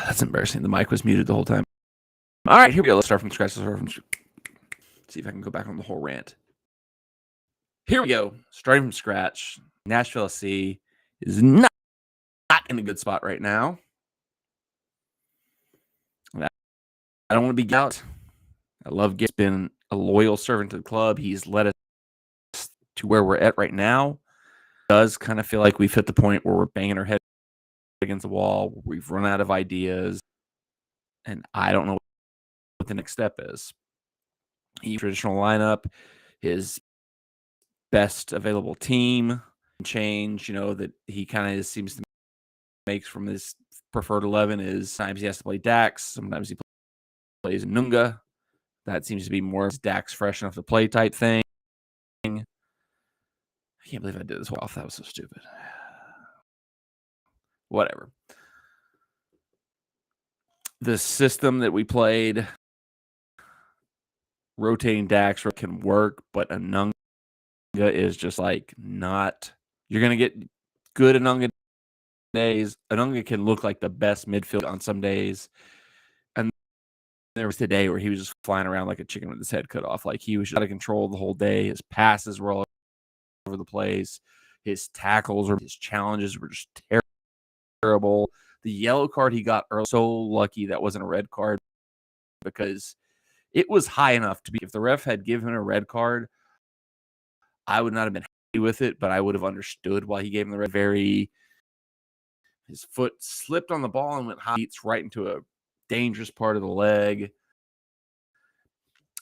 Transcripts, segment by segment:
That's embarrassing. The mic was muted the whole time. All right, here we go. Let's start from scratch. See if I can go back on the whole rant. Here we go. Starting from scratch. Nashville SC is not in a good spot right now. I don't want to be out. I love Gary's been a loyal servant to the club. He's led us to where we're at right now. It does kind of feel like we've hit the point where we're banging our head against the wall. We've run out of ideas. And I don't know what the next step is. Traditional lineup, his best available team change, that he kind of seems to make from his preferred 11 is sometimes he has to play Dax, sometimes he plays Nunga. That seems to be more of Dax fresh enough to play type thing. I can't believe I did this off. That was so stupid. Whatever. The system that we played, rotating Dax can work, but Anunga is just like not. You're going to get good Anunga days. Anunga can look like the best midfield on some days. And there was today where he was just flying around like a chicken with his head cut off. Like he was just out of control the whole day. His passes were all over the place. His tackles or his challenges were just terrible. The yellow card he got early, so lucky that wasn't a red card because it was high enough to be. If the ref had given him a red card, I would not have been happy with it, but I would have understood why he gave him the red. His foot slipped on the ball and went high, right into a dangerous part of the leg.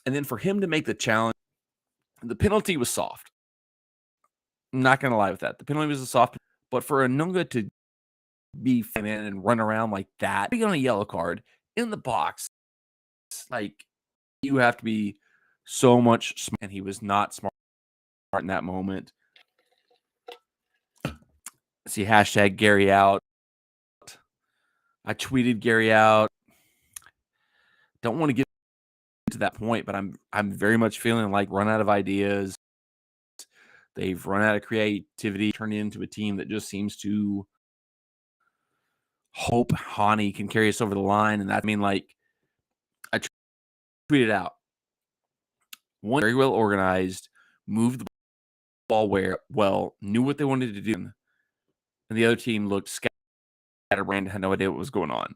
And then for him to make the challenge, the penalty was soft. I'm not going to lie with that. The penalty was a soft, but for Anunga to be in and run around like that, be on a yellow card in the box, like you have to be so much smart, and he was not smart in that moment. See hashtag Gary out. I tweeted Gary out. Don't want to get to that point, but I'm very much feeling like run out of ideas. They've run out of creativity, turned into a team that just seems to hope Hani can carry us over the line. And that, I tweeted out. One, very well organized, moved the ball well, knew what they wanted to do. And the other team looked scatterbrained, had no idea what was going on.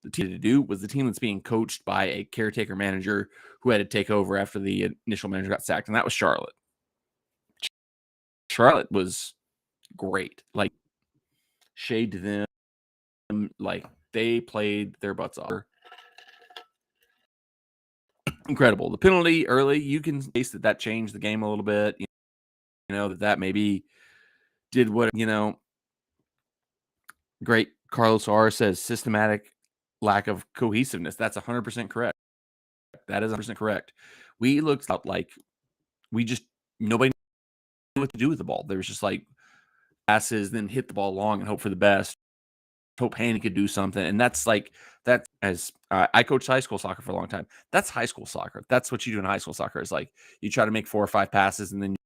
The team to do was the team that's being coached by a caretaker manager who had to take over after the initial manager got sacked, and that was Charlotte. Charlotte was great. Like, shade to them. Like, they played their butts off. Incredible. The penalty early, you can case that changed the game a little bit. That maybe did what, great Carlos R says systematic lack of cohesiveness. That's 100% correct. That is 100% correct. We looked up like nobody knew what to do with the ball. There was just like passes, then hit the ball long and hope for the best. Hope Haney could do something. And that's as I coached high school soccer for a long time. That's high school soccer. That's what you do in high school soccer is like you try to make 4 or 5 passes and then you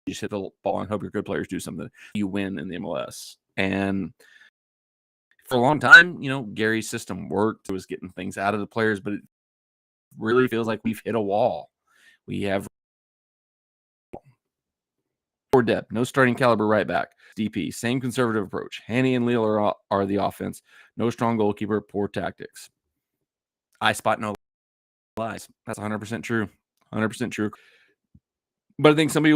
just hit the ball and hope your good players do something. You win in the MLS. And for a long time, Gary's system worked. It was getting things out of the players, but it really feels like we've hit a wall. We have poor depth, no starting caliber right back. DP, same conservative approach. Hanny and Leal are the offense. No strong goalkeeper, poor tactics. I spot no lies. That's 100% true. 100% true. But I think somebody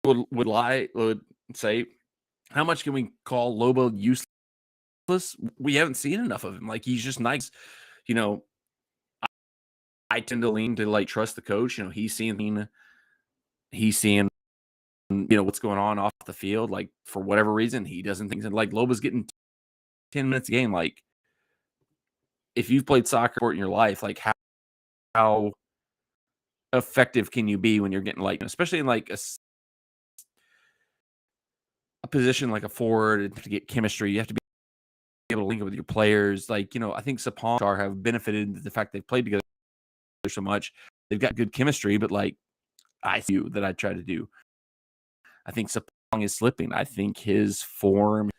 would say, how much can we call Lobo useless? We haven't seen enough of him. Like, he's just nice. I tend to lean to trust the coach. He's seeing what's going on off the field. Like, for whatever reason, he doesn't think that Lobo's getting 10 minutes a game. Like, if you've played soccer in your life, like how effective can you be when you're getting especially in a position like a forward to get chemistry, you have to be able to link up with your players. I think Sapong have benefited the fact they've played together so much. They've got good chemistry, but I do that I try to do. I think Sapong is slipping. I think his form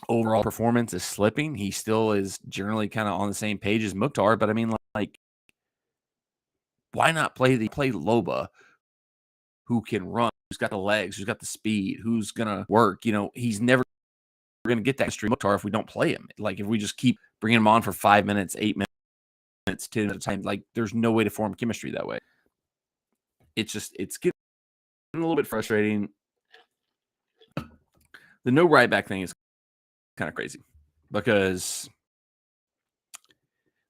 overall performance is slipping. He still is generally kind of on the same page as Mukhtar, but I mean, like, why not play Loba, who can run, who's got the legs, who's got the speed, who's gonna work? You know, he's never gonna get that history Mukhtar if we don't play him. Like, if we just keep bringing him on for 5 minutes, 8 minutes, 10 at a time, like, there's no way to form chemistry that way. It's getting a little bit frustrating. The no right back thing is kind of crazy because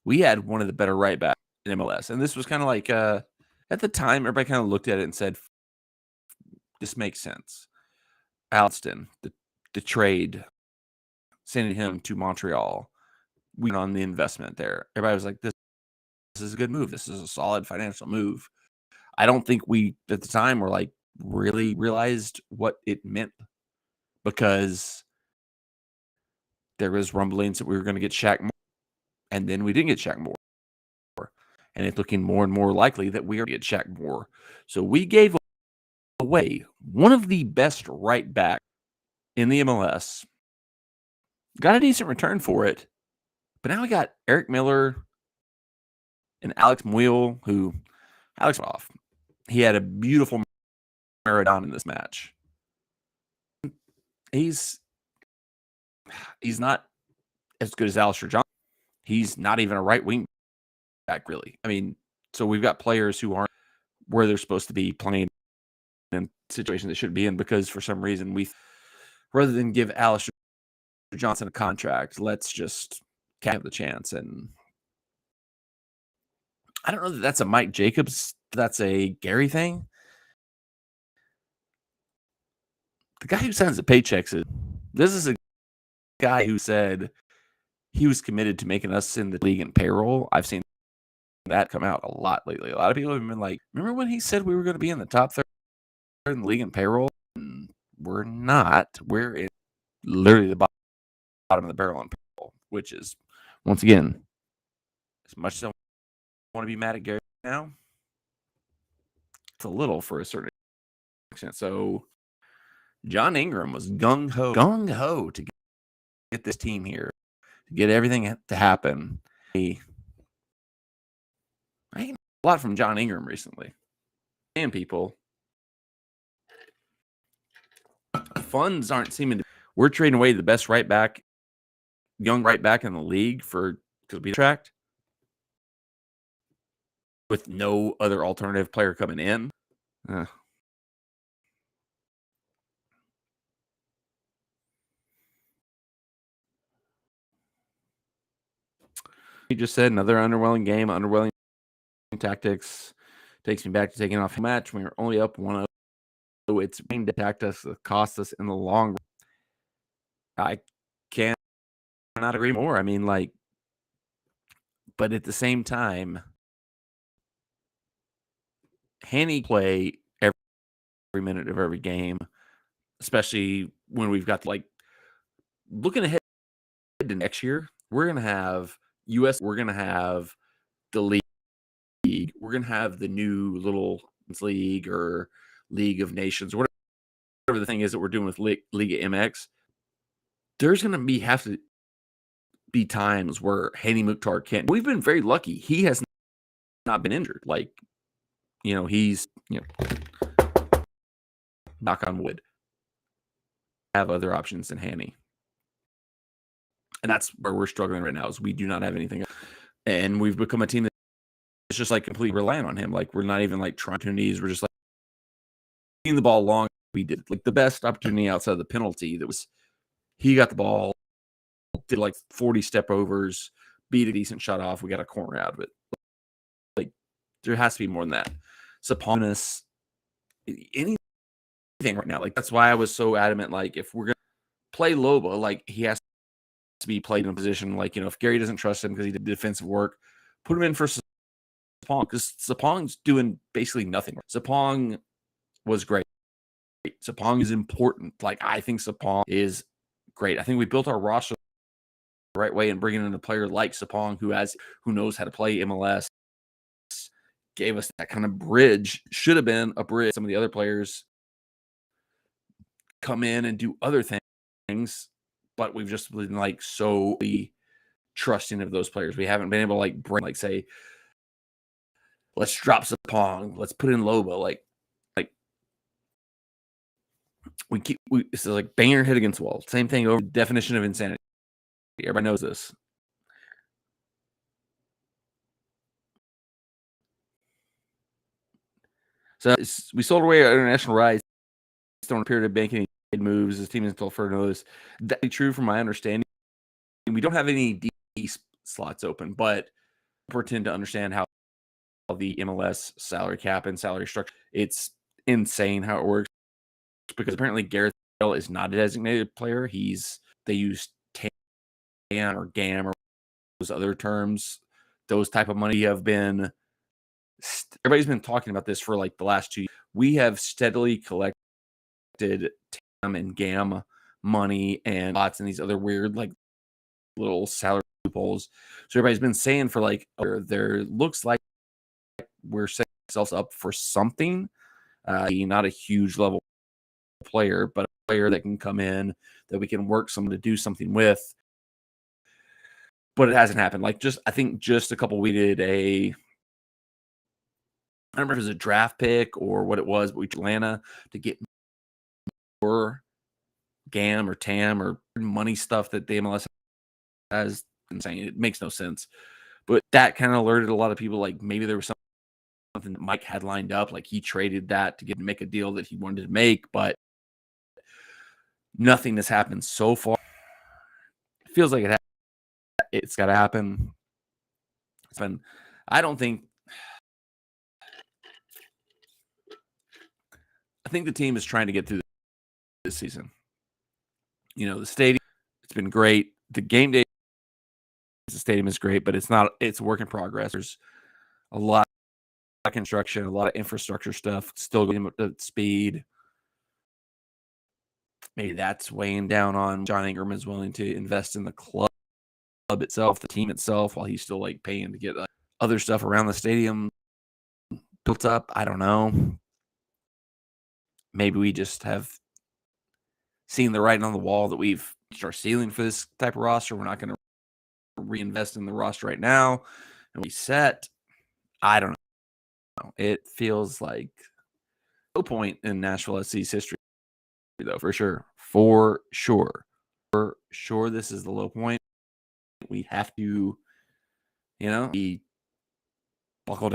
we had one of the better right backs in MLS. And this was kind of like, at the time, everybody kind of looked at it and said, this makes sense. Alston, the trade, sending him to Montreal, we went on the investment there. Everybody was like, this is a good move. This is a solid financial move. I don't think we, at the time, were like really realized what it meant, because there was rumblings that we were going to get Shaq Moore, and then we didn't get Shaq Moore. And it's looking more and more likely that we are going to get Shaq Moore. So we gave away one of the best right back in the MLS, got a decent return for it, but now we got Eric Miller and Alex Muil, who Alex went off. He had a beautiful Maradona in this match. He's not as good as Alistair Johnson. He's not even a right wing back, really. I mean, so we've got players who aren't where they're supposed to be playing in situations they shouldn't be in, because for some reason rather than give Alistair Johnson a contract, let's just have the chance. And I don't know that that's a Mike Jacobs, that's a Gary thing. The guy who signs the paychecks this is a guy who said he was committed to making us in the league in payroll. I've seen that come out a lot lately. A lot of people have been like, remember when he said we were going to be in the top third in the league in payroll? And we're not. We're in literally the bottom of the barrel in payroll, which is, once again, as much as I want to be mad at Gary now, it's a little for a certain extent. So John Ingram was gung-ho to get this team here, to get everything to happen. I get a lot from John Ingram recently. And people, funds aren't seeming to. We're trading away the best right back, young right back in the league to be tracked with no other alternative player coming in. He just said another underwhelming game, underwhelming tactics. Takes me back to taking off a match. We were only up 1-0. It's being attacked us, cost us in the long run. I cannot agree more. I mean, like, but at the same time, Hanny play every minute of every game, especially when we've got looking ahead to next year. We're gonna have US. We're gonna have the league. We're gonna have the new little league or League of Nations, whatever the thing is that we're doing with League of MX. There's gonna have to be times where Hanny Mukhtar can't. We've been very lucky. He has not been injured. Like, he's, knock on wood, have other options than Hanny. And that's where we're struggling right now, is we do not have anything. And we've become a team that's just completely reliant on him. Like, we're not even trying opportunities. We're just getting the ball long. We did the best opportunity outside of the penalty. That was, he got the ball, did 40 step overs, beat a decent shot off. We got a corner out of it. There has to be more than that. Saponis, anything right now. That's why I was so adamant. If we're gonna play Loba, he has to be played in a position if Gary doesn't trust him because he did defensive work, put him in for Sapong, because Sapong's doing basically nothing. Sapong was great. Sapong is important. I think Sapong is great. I think we built our roster the right way, and bringing in a player like Sapong who knows how to play MLS gave us that kind of bridge. Should have been a bridge. Some of the other players come in and do other things. but we've just been like so trusting of those players. We haven't been able to like bring, like, say, let's drop Sapong, let's put in Loba. Like this is like bang your head against the wall. Same thing over definition of insanity. Everybody knows this. So we sold away our international rights. Don't appear to make any moves. This team is still for notice. That's true from my understanding. We don't have any D slots open, but pretend to understand how the MLS salary cap and salary structure. It's insane how it works, because apparently Gareth Bale is not a designated player. They use TAM or GAM or those other terms. Those type of money have been, everybody's been talking about this for like the last 2 years. We have steadily collected TAM and GAM money and lots and these other weird like little salary loopholes. So everybody's been saying for like, there looks like we're setting ourselves up for something. Not a huge level player, but a player that can come in, that we can work someone to do something with. But it hasn't happened. Like, I think just a couple, we did I don't remember if it was a draft pick or what it was, but we Atlanta to get more GAM or TAM or money stuff that the MLS has. Insane. It makes no sense. But that kind of alerted a lot of people, like maybe there was something that Mike had lined up, like he traded that to make a deal that he wanted to make, but nothing has happened so far. It feels like it's got to happen. It's been, I think the team is trying to get through this season. You know, the stadium, it's been great. The game day, the stadium is great, but it's a work in progress. There's a lot of construction, a lot of infrastructure stuff still getting up to speed. Maybe that's weighing down on John Ingram is willing to invest in the club itself, the team itself, while he's still like paying to get other stuff around the stadium built up. I don't know. Maybe we just have seen the writing on the wall that we've reached our ceiling for this type of roster. We're not going to reinvest in the roster right now and reset. I don't know. It feels like no point in Nashville SC's history, though, for sure. For sure. This is the low point. We have to, buckle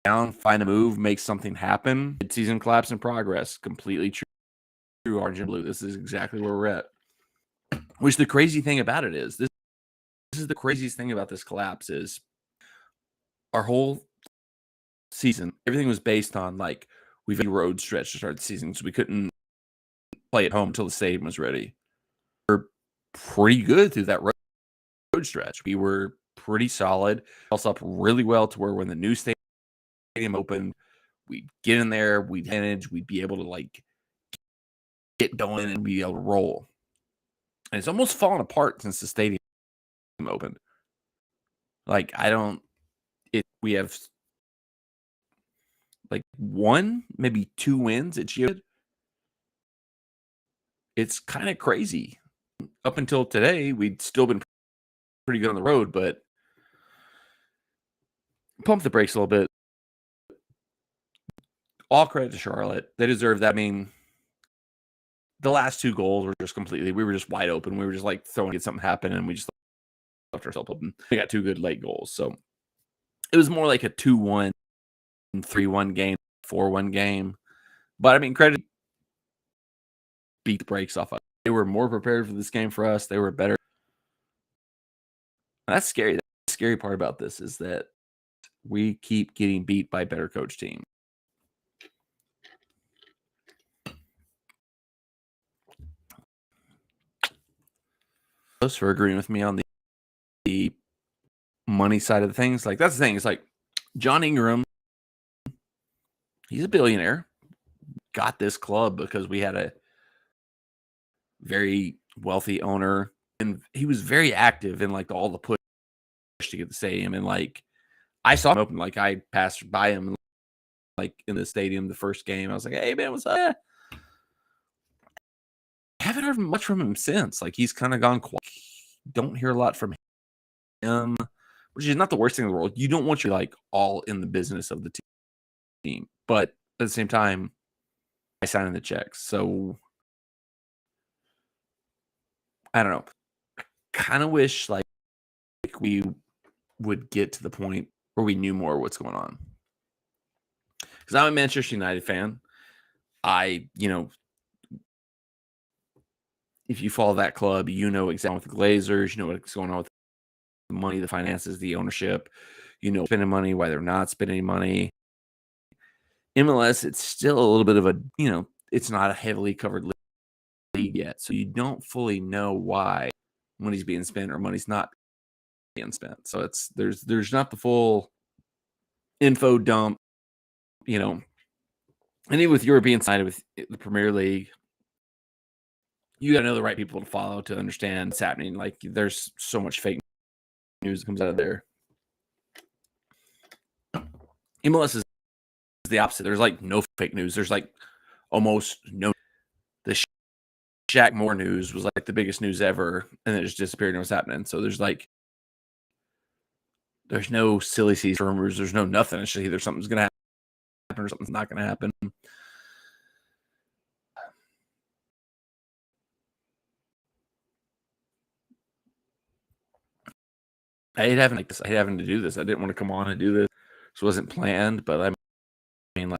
down, find a move, make something happen. Mid-season collapse in progress. Completely true, Orange and Blue. This is exactly where we're at. Which the crazy thing about it is, this is the craziest thing about this collapse is our whole season, everything was based on like we've had a road stretch to start the season, so we couldn't play at home until the stadium was ready. We're pretty good through that road stretch. We were pretty solid. Also up really well to where when the new stadium opened, we'd get in there, we'd manage, we'd be able to like get going and be able to roll. And it's almost fallen apart since the stadium opened. Like we have like 1, maybe 2 wins at Gio. It's kind of crazy. Up until today, we'd still been pretty good on the road, but pump the brakes a little bit. All credit to Charlotte. They deserve that. I mean, the last 2 goals were just we were just wide open. We were just like throwing, get something happen, and we just left ourselves open. We got 2 good late goals. So it was more like a 2-1, 3-1 game, 4-1 game. But I mean, credit, beat the brakes off us. They were more prepared for this game for us. They were better. And that's scary. The scary part about this is that we keep getting beat by better coach teams. For agreeing with me on the money side of the things. Like, that's the thing. It's like John Ingram, he's a billionaire, got this club because we had a very wealthy owner, and he was very active in like all the push to get the stadium. And like, I saw him open, like I passed by him like in the stadium the first game. I was like, hey man, what's up? I haven't heard much from him since. Like, he's kind of gone quiet. Don't hear a lot from him, which is not the worst thing in the world. You don't want you like all in the business of the team, but at the same time, I signing the checks. So I don't know. Kind of wish like we would get to the point where we knew more what's going on. Because I'm a Manchester United fan. If you follow that club, you know exactly with the Glazers, you know what's going on with the money, the finances, the ownership, spending money, why they're not spending money. MLS, it's still a little bit of a, it's not a heavily covered league yet. So you don't fully know why money's being spent or money's not being spent. So there's not the full info dump, and even with European side with the Premier League, you got to know the right people to follow to understand what's happening. Like, there's so much fake news that comes out of there. MLS is the opposite. There's like no fake news. There's like almost no. The Shaq Moore news was like the biggest news ever, and it just disappeared and what's happening. So there's no silly season rumors. There's no nothing. It's just either something's going to happen or something's not going to happen. I hate having this. I hate having to do this. I didn't want to come on and do this. This wasn't planned, but I mean,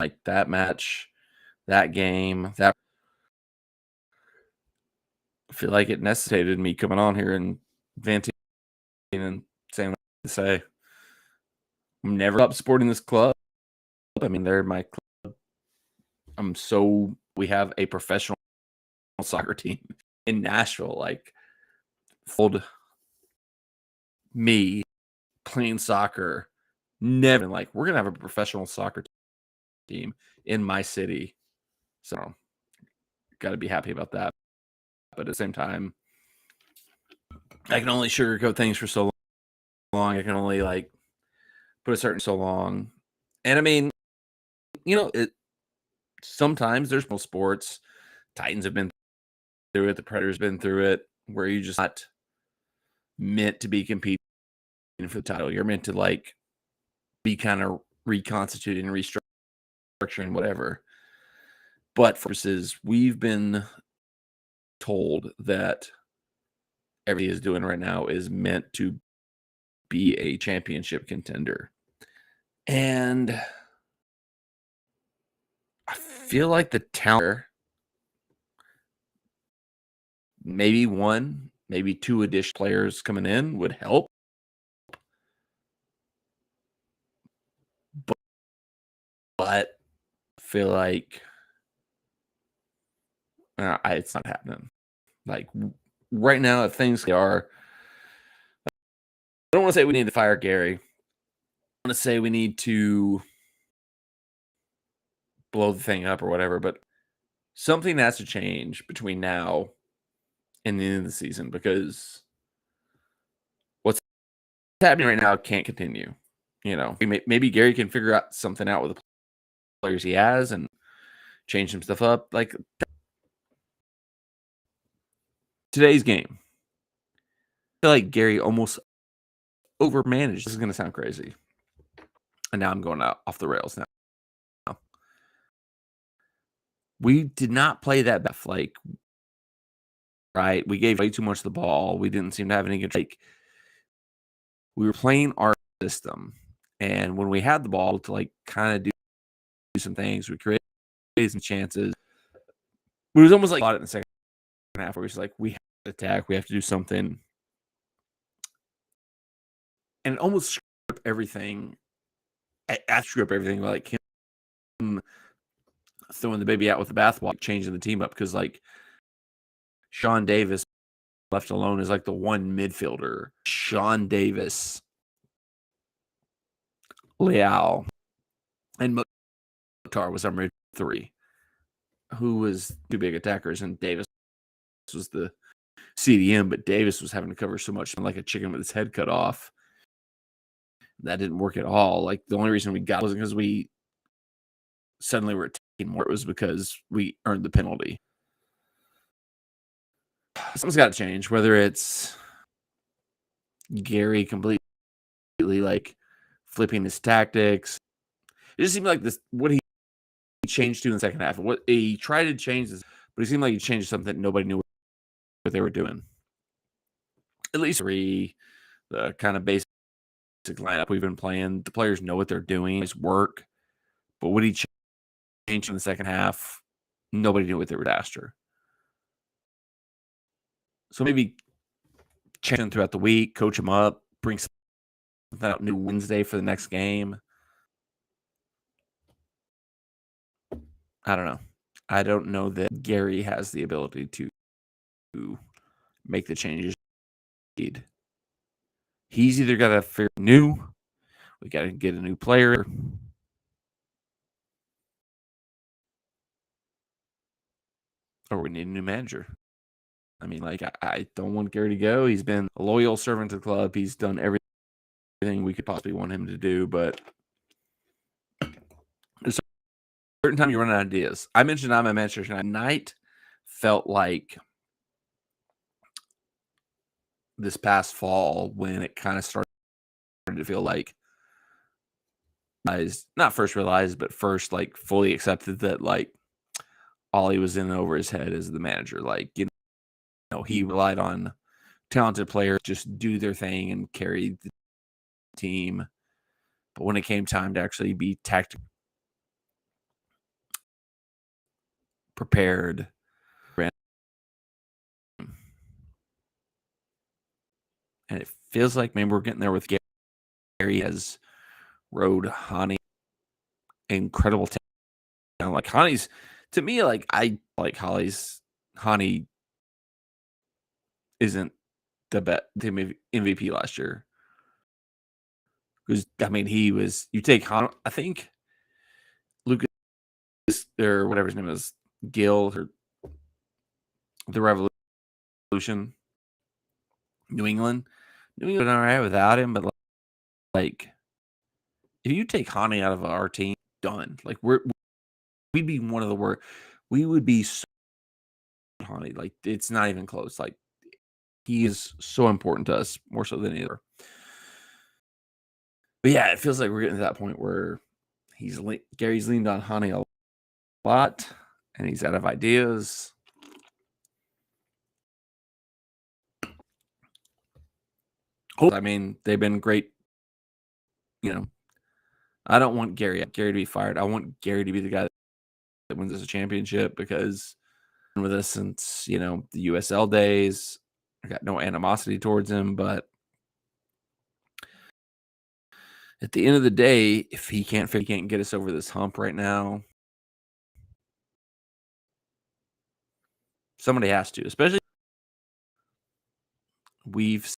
like that match, that game, that I feel like it necessitated me coming on here and venting and saying what I say. I'm never up supporting this club. I mean, they're my club. We have a professional soccer team in Nashville. Like, fold me playing soccer. Never like we're gonna have a professional soccer team in my city. So got to be happy about that. But at the same time, I can only sugarcoat things for so long. I can only like put a certain so long. And I mean, sometimes there's no sports. Titans have been through it. The Predators been through it, where you just not meant to be competing for the title. You're meant to like be kind of reconstituting and restructuring whatever. But for purposes, we've been told that everything is doing right now is meant to be a championship contender. And I feel like the talent, maybe one, maybe two additional players coming in would help. But I feel like it's not happening. Like right now, if things are, I don't want to say we need to fire Gary. I want to say we need to blow the thing up or whatever, but something has to change between now and the end of the season, because what's happening right now can't continue. Maybe Gary can figure out something out with the players he has and change some stuff up. Like today's game, I feel like Gary almost overmanaged. This is going to sound crazy. And now I'm going off the rails now. We did not play that bad. Like, right? We gave way too much of the ball. We didn't seem to have any good. Like, we were playing our system, and when we had the ball to like kind of do some things, we created some chances. It was almost like it in the second half, where it's like we have to attack, we have to do something, and it almost screwed up everything. I screwed up everything, like him throwing the baby out with the bathwater, changing the team up, because like Sean Davis left alone is like the one midfielder. Sean Davis, Leal, and Mokhtar was our mid three, who was two big attackers, and Davis was the CDM, but Davis was having to cover so much like a chicken with his head cut off. That didn't work at all. Like, the only reason we got wasn't because we suddenly were taking more. It was because we earned the penalty. something's got to change. Whether it's Gary completely like flipping his tactics, it just seemed like this what he changed to in the second half. What he tried to change this, but it seemed like he changed something that nobody knew what they were doing. At least the kind of basic lineup we've been playing. The players know what they're doing. It's work. But what he changed in the second half, nobody knew what they were after. So maybe change them throughout the week, coach them up, bring something out new Wednesday for the next game. I don't know. I don't know that Gary has the ability to make the changes needed. He's either got to figure new, we got to get a new player, or we need a new manager. I mean, like, I don't want Gary to go. He's been a loyal servant to the club. He's done everything we could possibly want him to do, but there's a certain time you run out of ideas. I mentioned I'm a manager tonight. Felt like this past fall when it kind of started to feel like not first realized, but first like fully accepted that like Ollie was in over his head as the manager. Like, you know, he relied on talented players just do their thing and carry the team. But when it came time to actually be tactically prepared, and it feels like maybe we're getting there with Gary as Road, Hani, incredible talent. Like Hani's, to me, like I like Hani isn't the MVP last year. Because I mean, he was. You take Han, I think Lucas or whatever his name is, Gil or the Revolution, New England all right without him, but like if you take Hani out of our team, done. Like we'd be one of the worst. We would be so Hani. Like it's not even close. Like he is so important to us, more so than either. But yeah, it feels like we're getting to that point where Gary's leaned on Hani a lot, and he's out of ideas. I mean, they've been great. You know, I don't want Gary to be fired. I want Gary to be the guy that wins us a championship because with us since, you know, the USL days. I got no animosity towards him, but at the end of the day, if he can't get us over this hump right now, somebody has to, especially we've set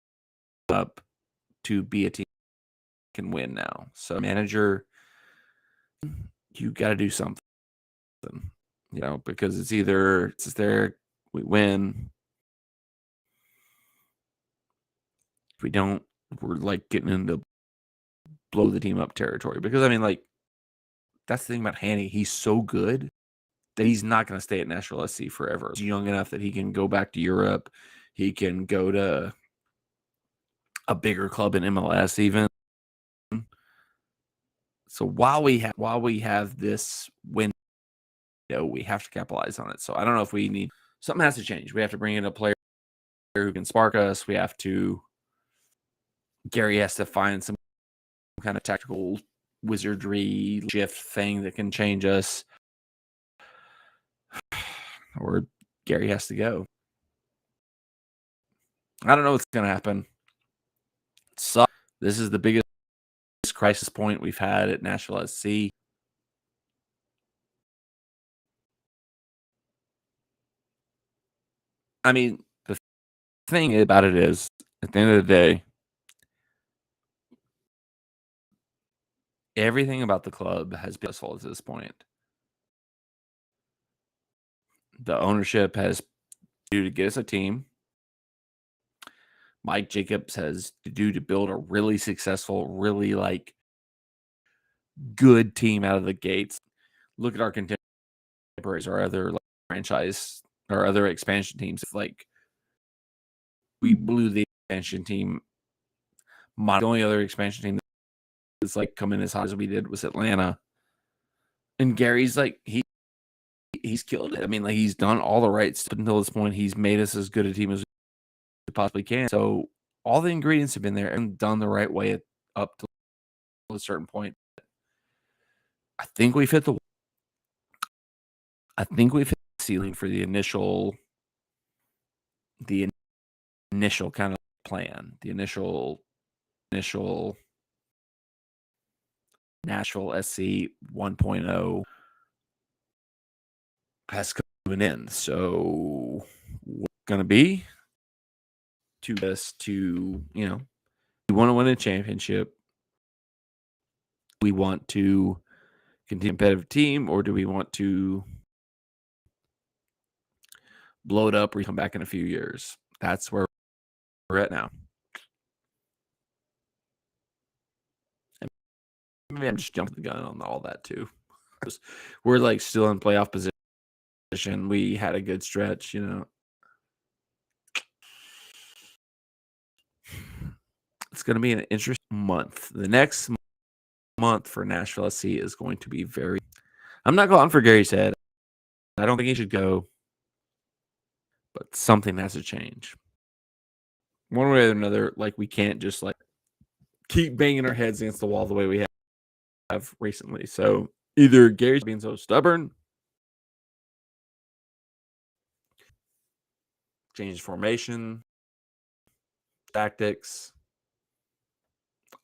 up to be a team that can win now. So manager, you got to do something, you know, because it's either it's there, we win. If we don't, we're like getting into blow the team up territory. Because I mean, like, that's the thing about Hanny. He's so good that he's not going to stay at Nashville SC forever. He's young enough that he can go back to Europe. He can go to a bigger club in MLS even. So while we have this window, we have to capitalize on it. So I don't know if we need something has to change. We have to bring in a player who can spark us. Gary has to find some kind of tactical wizardry shift thing that can change us. Or Gary has to go. I don't know what's going to happen. So this is the biggest crisis point we've had at Nashville SC. I mean, the thing about it is, at the end of the day, everything about the club has been successful to this point. The ownership has to get us a team. Mike Jacobs has to do to build a really successful, really like good team out of the gates. Look at our contemporaries, our other like, franchise, our other expansion teams. Like we blew the expansion team. The only other expansion team that's like coming as hot as we did was Atlanta. And Gary's like he's killed it. I mean, like he's done all the right stuff until this point. He's made us as good a team as we possibly can. So all the ingredients have been there and done the right way up to a certain point. I think we've hit the ceiling for the initial kind of plan, the initial Nashville SC 1.0 has come to an end. So what's going to be to we want to win a championship. We want to continue a competitive team, or do we want to blow it up or come back in a few years? That's where we're at now. And maybe I'm just jumping the gun on all that too. We're like still in playoff position. We had a good stretch, It's going to be an interesting month. The next month for Nashville SC is going to be I'm not going for Gary's head. I don't think he should go, but something has to change. One way or another, like we can't just like keep banging our heads against the wall the way we have recently. So either Gary's being so stubborn, change formation, tactics,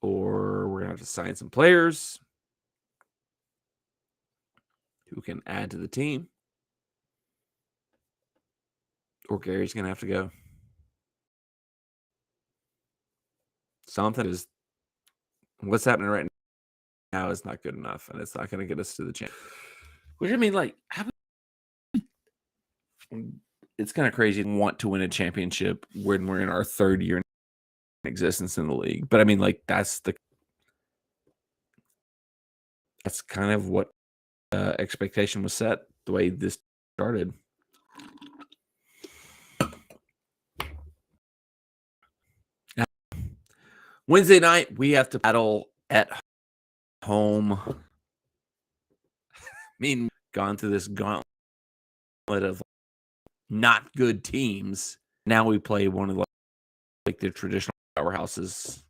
or we're going to have to sign some players who can add to the team, or Gary's going to have to go. What's happening right now is not good enough, and it's not going to get us to the champ. Which I mean, like, it's kind of crazy to want to win a championship when we're in our third year in existence in the league. But I mean, like, that's kind of what expectation was set the way this started. Wednesday night, we have to battle at home. I mean, gone through this gauntlet of not good teams. Now we play one of like the traditional powerhouses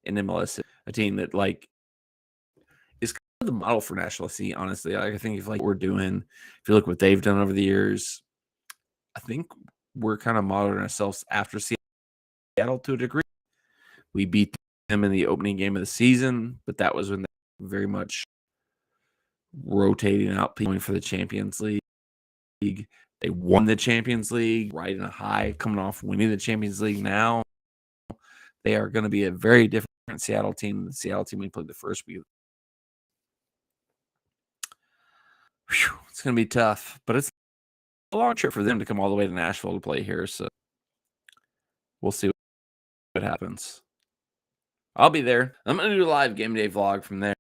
in MLS, a team that like is kind of the model for Nashville SC. Honestly, I think if like what we're doing, if you look what they've done over the years, I think we're kind of modeling ourselves after Seattle to a degree. We beat them in the opening game of the season, but that was when they were very much rotating out people for the Champions League. They won the Champions League, riding a high, coming off winning the Champions League now. They are going to be a very different Seattle team than the Seattle team we played the first week. It's going to be tough, but it's a long trip for them to come all the way to Nashville to play here, so we'll see what happens. I'll be there. I'm going to do a live game day vlog from there.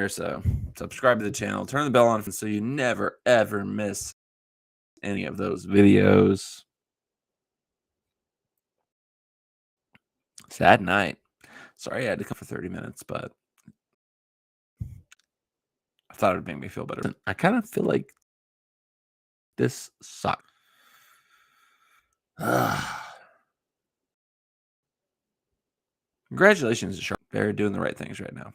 So subscribe to the channel. Turn the bell on so you never, ever miss any of those videos. Sad night. Sorry I had to come for 30 minutes, but I thought it would make me feel better. I kind of feel like this sucks. Congratulations to Sharp. They're doing the right things right now.